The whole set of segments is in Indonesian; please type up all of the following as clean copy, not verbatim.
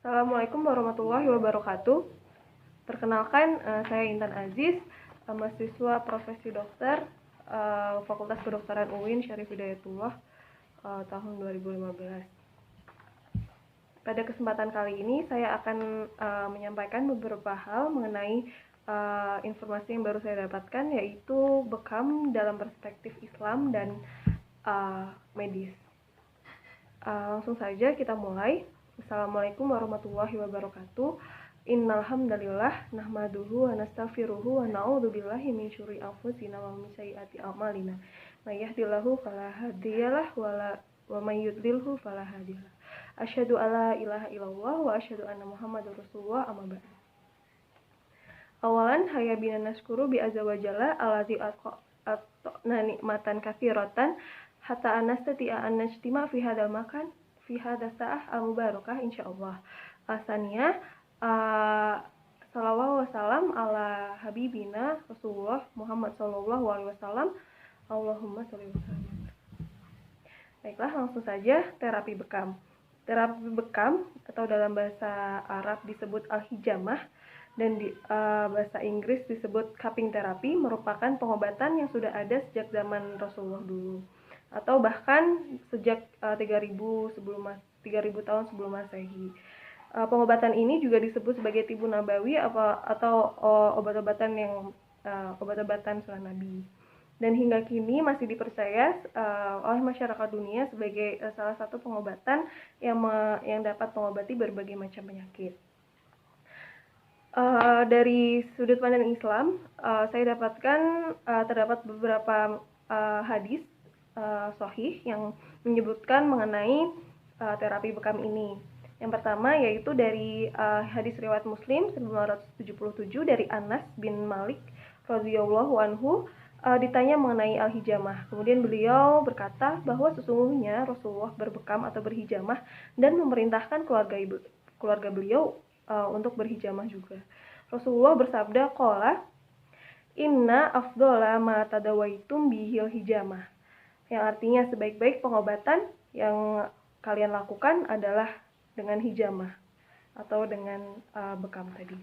Assalamualaikum warahmatullahi wabarakatuh. Perkenalkan, saya Intan Aziz, mahasiswa profesi dokter, Fakultas Kedokteran UIN Syarif Hidayatullah, tahun 2015. Pada kesempatan kali ini saya akan menyampaikan beberapa hal mengenai informasi yang baru saya dapatkan, yaitu bekam dalam perspektif Islam dan medis. Langsung saja kita mulai. Assalamualaikum warahmatullahi wabarakatuh. Innal hamdalillah nahmaduhu wa nastaghfiruhu wa na'udzubillahi min syururi anfusina wa min sayyiati a'malina. May yahdihillahu fala hadiyalah wa may yudlilhu fala hadiyalah. Asyhadu alla ilaha illallah wa asyhadu anna Muhammadar Rasulullah amma ba'du. Awalan hayya bina naskuru bi azza wa jalla allazi atqana nikmatan katsiratan hatta anastati'a an najtima fi hadzal makan fi hadza sa'ah al-mubarakah insyaallah. Asaniya salawat wassalam ala habibina Rasulullah Muhammad sallallahu alaihi wasallam. Allahumma sholli wa sallim. Baiklah, langsung saja terapi bekam. Terapi bekam atau dalam bahasa Arab disebut al-hijamah dan di bahasa Inggris disebut cupping terapi merupakan pengobatan yang sudah ada sejak zaman Rasulullah dulu, atau bahkan sejak 3000 tahun sebelum Masehi. Pengobatan ini juga disebut sebagai tibun nabawi atau obat-obatan sunnah Nabi. Dan hingga kini masih dipercaya oleh masyarakat dunia sebagai salah satu pengobatan yang dapat mengobati berbagai macam penyakit. Dari sudut pandang Islam, saya dapatkan terdapat beberapa hadis sahih yang menyebutkan mengenai terapi bekam ini. Yang pertama yaitu dari hadis riwayat Muslim 1977 dari Anas bin Malik radhiyallahu anhu, ditanya mengenai al-hijamah. Kemudian beliau berkata bahwa sesungguhnya Rasulullah berbekam atau berhijamah dan memerintahkan keluarga beliau untuk berhijamah juga. Rasulullah bersabda, qala inna afdhala ma tadawaitum bihil hijamah, yang artinya sebaik-baik pengobatan yang kalian lakukan adalah dengan hijamah atau dengan bekam tadi.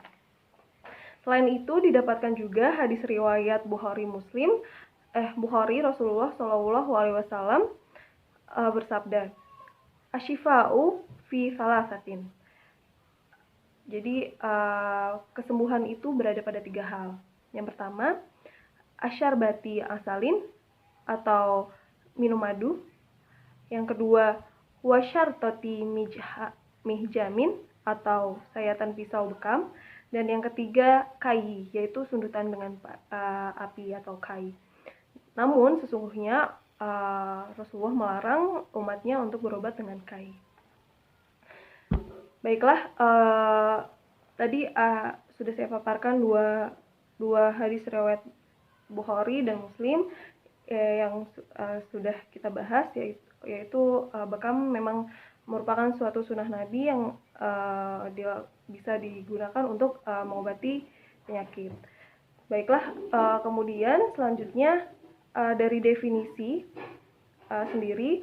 Selain itu didapatkan juga hadis riwayat Bukhari Rasulullah Shallallahu Alaihi Wasallam bersabda, asyifa'u fi salasatin. Jadi kesembuhan itu berada pada 3 hal. Yang pertama, asyarbati asalin atau minum madu. Yang kedua, wasyartoti mihjamin atau sayatan pisau bekam. Dan yang ketiga, kai, yaitu sundutan dengan api atau kai. Namun sesungguhnya Rasulullah melarang umatnya untuk berobat dengan kai. Baiklah, tadi sudah saya paparkan dua hadis riwayat Bukhari dan Muslim yang sudah kita bahas, yaitu bekam memang merupakan suatu sunnah Nabi yang bisa digunakan untuk mengobati penyakit. Baiklah, kemudian selanjutnya dari definisi sendiri,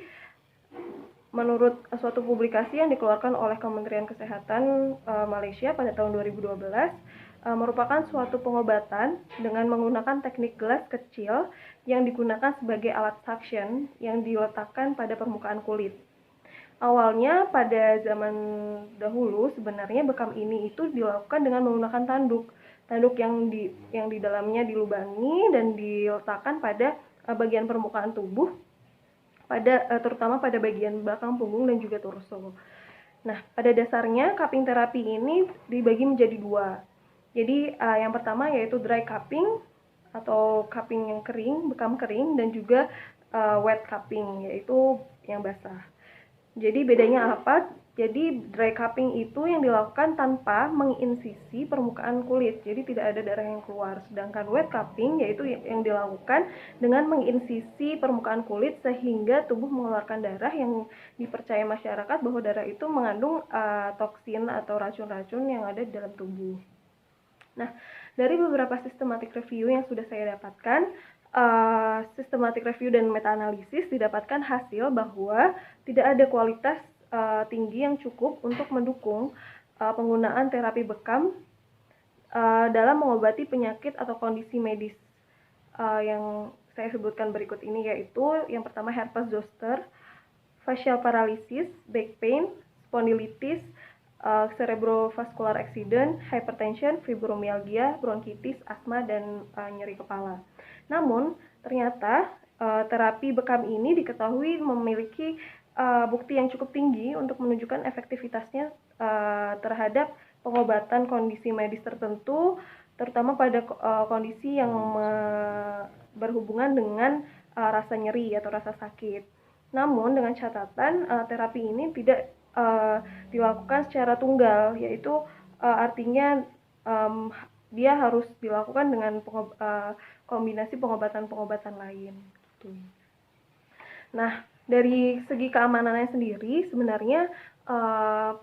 menurut suatu publikasi yang dikeluarkan oleh Kementerian Kesehatan Malaysia pada tahun 2012, merupakan suatu pengobatan dengan menggunakan teknik gelas kecil yang digunakan sebagai alat suction yang diletakkan pada permukaan kulit. Awalnya pada zaman dahulu sebenarnya bekam ini itu dilakukan dengan menggunakan tanduk yang di dalamnya dilubangi dan diletakkan pada bagian permukaan tubuh, terutama pada bagian belakang punggung dan juga torso. Nah, pada dasarnya cupping terapi ini dibagi menjadi 2. Jadi yang pertama yaitu dry cupping atau cupping yang kering, bekam kering, dan juga wet cupping yaitu yang basah. Jadi bedanya apa? Jadi dry cupping itu yang dilakukan tanpa menginsisi permukaan kulit, jadi tidak ada darah yang keluar. Sedangkan wet cupping yaitu yang dilakukan dengan menginsisi permukaan kulit sehingga tubuh mengeluarkan darah, yang dipercaya masyarakat bahwa darah itu mengandung toksin atau racun-racun yang ada di dalam tubuh. Nah, dari beberapa systematic review yang sudah saya dapatkan, systematic review dan meta-analisis didapatkan hasil bahwa tidak ada kualitas tinggi yang cukup untuk mendukung penggunaan terapi bekam dalam mengobati penyakit atau kondisi medis yang saya sebutkan berikut ini, yaitu yang pertama herpes zoster, facial paralysis, back pain, spondylitis, cerebrovascular accident, hypertension, fibromyalgia, bronkitis, asma, dan nyeri kepala. Namun, ternyata terapi bekam ini diketahui memiliki bukti yang cukup tinggi untuk menunjukkan efektivitasnya terhadap pengobatan kondisi medis tertentu, terutama pada kondisi yang berhubungan dengan rasa nyeri atau rasa sakit. Namun dengan catatan terapi ini tidak dilakukan secara tunggal, yaitu artinya dia harus dilakukan dengan kombinasi pengobatan-pengobatan lain. Gitu. Nah, dari segi keamanannya sendiri, sebenarnya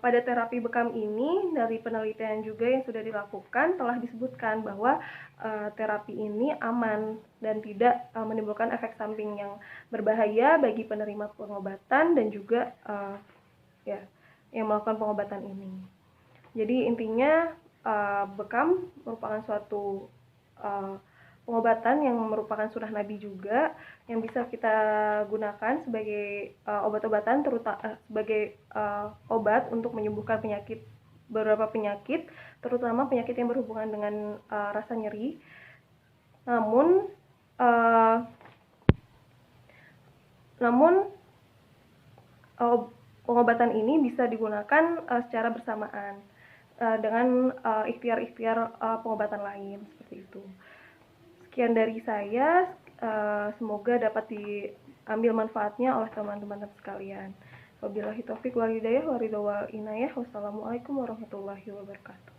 pada terapi bekam ini dari penelitian juga yang sudah dilakukan telah disebutkan bahwa terapi ini aman dan tidak menimbulkan efek samping yang berbahaya bagi penerima pengobatan dan juga yang melakukan pengobatan ini. Jadi intinya bekam merupakan suatu pengobatan yang merupakan sunnah Nabi juga, yang bisa kita gunakan sebagai obat-obatan, terutama sebagai obat untuk menyembuhkan beberapa penyakit, terutama penyakit yang berhubungan dengan rasa nyeri. Namun pengobatan ini bisa digunakan secara bersamaan dengan ikhtiar-ikhtiar pengobatan lain, seperti itu. Sekian dari saya, semoga dapat diambil manfaatnya oleh teman-teman sekalian. Wabillahi taufiq wal hidayah wa ridha wal inayah. Wassalamualaikum warahmatullahi wabarakatuh.